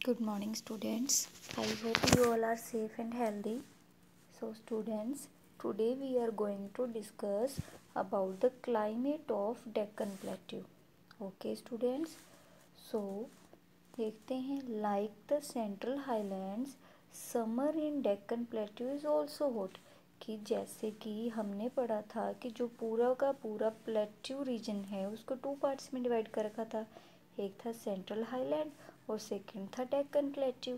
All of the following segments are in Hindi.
Good morning, students. I hope you all are safe and healthy. So, students, today we are going to discuss about the climate of Deccan Plateau. Okay, students. So, देखते हैं like the Central Highlands, summer in Deccan Plateau is also hot. कि जैसे कि हमने पढ़ा था कि जो पूरा का पूरा प्लेट्यू रीजन है उसको टू पार्ट्स में डिवाइड कर रखा था. एक था सेंट्रल हाईलैंड और सेकंड था डेक्कन प्लेट्यू.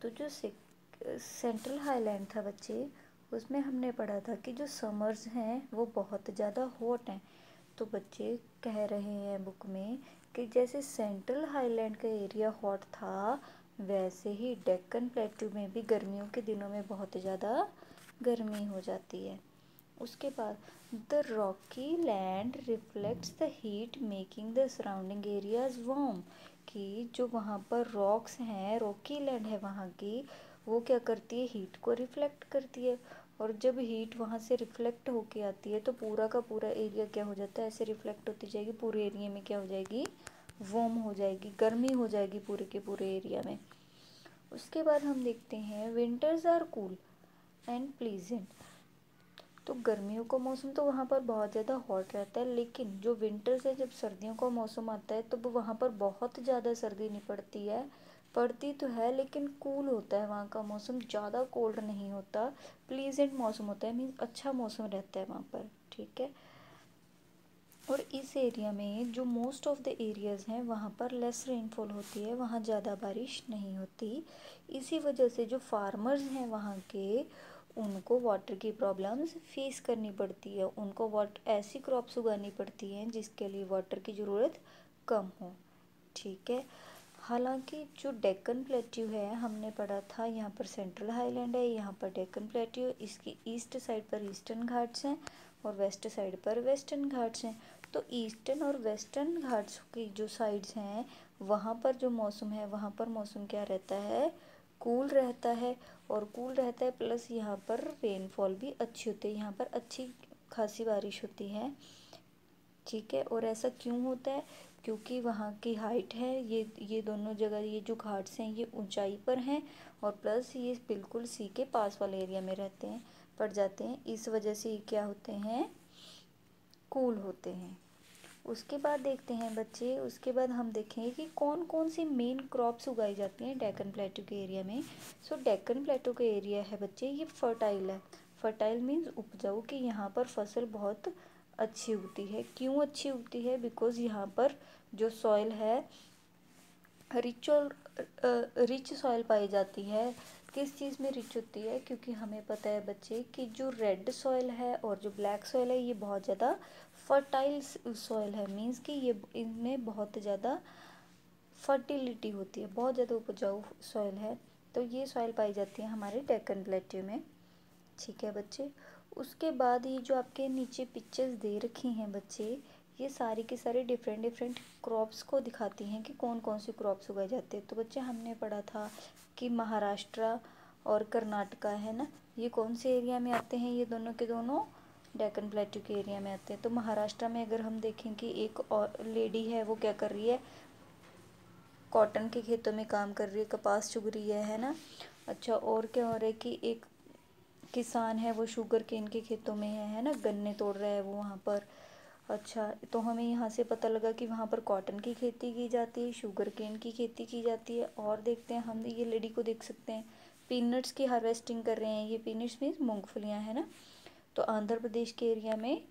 तो जो सेंट्रल हाईलैंड था बच्चे, उसमें हमने पढ़ा था कि जो समर्स हैं वो बहुत ज़्यादा हॉट हैं. तो बच्चे कह रहे हैं बुक में कि जैसे सेंट्रल हाईलैंड का एरिया हॉट था वैसे ही डेक्कन प्लेट्यू में भी गर्मियों के दिनों में बहुत ज़्यादा गर्मी हो जाती है. उसके बाद the Rocky land reflects the heat making the surrounding areas warm. कि जो वहाँ पर रॉक्स हैं, रॉकी लैंड है वहाँ की, वो क्या करती है, हीट को रिफ्लेक्ट करती है. और जब हीट वहाँ से रिफ्लेक्ट होके आती है तो पूरा का पूरा एरिया क्या हो जाता है, ऐसे रिफ्लेक्ट होती जाएगी, पूरे एरिया में क्या हो जाएगी, वार्म हो जाएगी, गर्मी हो जाएगी पूरे के पूरे एरिया में. उसके बाद हम देखते हैं winters are cool and pleasant. तो गर्मियों का मौसम तो वहाँ पर बहुत ज़्यादा हॉट रहता है, लेकिन जो विंटर्स है, जब सर्दियों का मौसम आता है तो वहाँ पर बहुत ज़्यादा सर्दी नहीं पड़ती है. पड़ती तो है लेकिन कूल होता है वहाँ का मौसम, ज़्यादा कोल्ड नहीं होता, प्लीजेंट मौसम होता है, मीन्स अच्छा मौसम रहता है वहाँ पर. ठीक है. और इस एरिया में जो मोस्ट ऑफ द एरियाज़ हैं वहाँ पर लेस रेनफॉल होती है, वहाँ ज़्यादा बारिश नहीं होती. इसी वजह से जो फार्मर्स हैं वहाँ के, उनको वाटर की प्रॉब्लम्स फेस करनी पड़ती है. उनको ऐसी क्रॉप्स उगानी पड़ती हैं जिसके लिए वाटर की ज़रूरत कम हो. ठीक है. हालांकि जो डेक्कन प्लेट्यू है, हमने पढ़ा था यहाँ पर सेंट्रल हाईलैंड है, यहाँ पर डेक्कन प्लेट्यू, इसकी ईस्ट साइड पर ईस्टर्न घाट्स हैं और वेस्ट साइड पर वेस्टर्न घाट्स हैं. तो ईस्टर्न और वेस्टर्न घाट्स की जो साइड्स हैं वहाँ पर जो मौसम है, वहाँ पर मौसम क्या रहता है, कूल रहता है. और कूल रहता है प्लस यहाँ पर रेनफॉल भी अच्छी होती है, यहाँ पर अच्छी खासी बारिश होती है. ठीक है. और ऐसा क्यों होता है, क्योंकि वहाँ की हाइट है, ये दोनों जगह, ये जो घाट्स हैं ये ऊंचाई पर हैं और प्लस ये बिल्कुल सी के पास वाले एरिया में रहते हैं, पड़ जाते हैं, इस वजह से ये क्या होते हैं, कूल होते हैं. उसके बाद देखते हैं बच्चे, उसके बाद हम देखेंगे कि कौन कौन सी मेन क्रॉप्स उगाई जाती हैं डेक्कन प्लेटू के एरिया में. सो डेक्कन प्लेटू का एरिया है बच्चे, ये फर्टाइल है. फर्टाइल मीन्स उपजाऊ, कि यहाँ पर फसल बहुत अच्छी उगती है. क्यों अच्छी उगती है, बिकॉज यहाँ पर जो सॉइल है रिच और रिच सॉइल पाई जाती है. किस चीज़ में रिच होती है, क्योंकि हमें पता है बच्चे कि जो रेड सॉइल है और जो ब्लैक सॉइल है ये बहुत ज़्यादा फर्टाइल सॉइल है. मीन्स कि ये इनमें बहुत ज़्यादा फर्टिलिटी होती है, बहुत ज़्यादा उपजाऊ सॉइल है. तो ये सॉइल पाई जाती है हमारे डेक्कन प्लेट्यू में. ठीक है बच्चे. उसके बाद ये जो आपके नीचे पिक्चर्स दे रखी हैं बच्चे, ये सारी के सारे डिफरेंट डिफरेंट क्रॉप्स को दिखाती हैं कि कौन कौन सी क्रॉप्स उगाई जाती है. तो बच्चे हमने पढ़ा था कि महाराष्ट्र और कर्नाटका है ना, ये कौन से एरिया में आते हैं, ये दोनों के दोनों डेक्कन प्लेट्यू के एरिया में आते हैं. तो महाराष्ट्र में अगर हम देखें कि एक और लेडी है, वो क्या कर रही है, कॉटन के खेतों में काम कर रही है, कपास चुग रही है ना. अच्छा, और क्या हो रहा है कि एक किसान है, वो शुगर केन के खेतों में है ना, गन्ने तोड़ रहा है वो वहाँ पर. अच्छा, तो हमें यहाँ से पता लगा कि वहाँ पर कॉटन की खेती की जाती है, शुगर केन की खेती की जाती है. और देखते हैं हम, ये लेडी को देख सकते हैं, पीनट्स की हार्वेस्टिंग कर रहे हैं. ये पीनट्स मीन्स मूंगफलियाँ है ना. तो आंध्र प्रदेश के एरिया में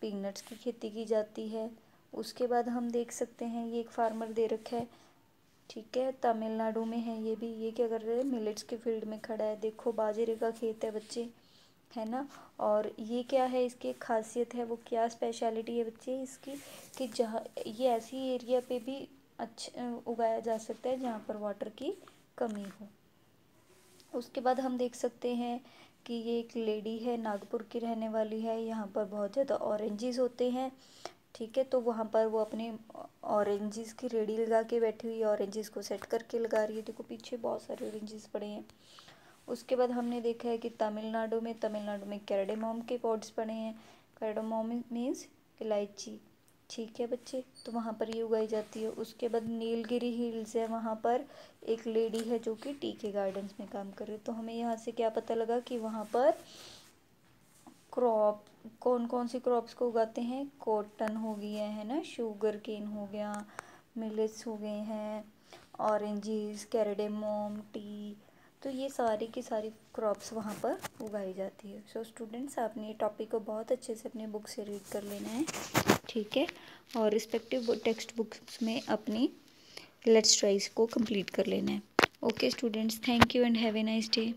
पीनट्स की खेती की जाती है. उसके बाद हम देख सकते हैं, ये एक फार्मर दे रखा है. ठीक है, तमिलनाडु में है ये भी. ये क्या कर रहे हैं, मिलेट्स के फील्ड में खड़ा है. देखो बाजरे का खेत है बच्चे, है ना. और ये क्या है, इसकी एक खासियत है, वो क्या स्पेशलिटी है बच्चे इसकी, कि जहाँ ये ऐसी एरिया पे भी अच्छा उगाया जा सकता है जहाँ पर वाटर की कमी हो. उसके बाद हम देख सकते हैं कि ये एक लेडी है, नागपुर की रहने वाली है. यहाँ पर बहुत ज़्यादा ऑरेंजेस होते हैं. ठीक है, तो वहाँ पर वो अपने ऑरेंजेस की रेडी लगा के बैठी हुई है, ऑरेंजेस को सेट करके लगा रही है. देखो पीछे बहुत सारे ऑरेंजेस पड़े हैं. उसके बाद हमने देखा है कि तमिलनाडु में कैर्डेमॉम के पॉड्स पड़े हैं. कैर्डेमॉम मीन्स इलायची. ठीक है बच्चे, तो वहाँ पर ये उगाई जाती है। उसके बाद नीलगिरी हिल्स है, वहाँ पर एक लेडी है जो कि टी के गार्डन्स में काम कर रही है। तो हमें यहाँ से क्या पता लगा कि वहाँ पर क्रॉप कौन कौन सी क्रॉप्स को उगाते हैं। कॉटन हो गया है ना, शुगर केन हो गया, मिलेट्स हो गए हैं, ऑरेंजेस, कैरेडेमोम, टी। तो ये सारी की सारी क्रॉप्स वहाँ पर उगाई जाती है। सो स्टूडेंट्स, आपने ये टॉपिक को बहुत अच्छे से अपने बुक से रीड कर लेना है, ठीक है, और रिस्पेक्टिव टेक्स्ट बुक्स में अपनी लेट्स ट्राइज को कंप्लीट कर लेना है। Okay students, thank you and have a nice day.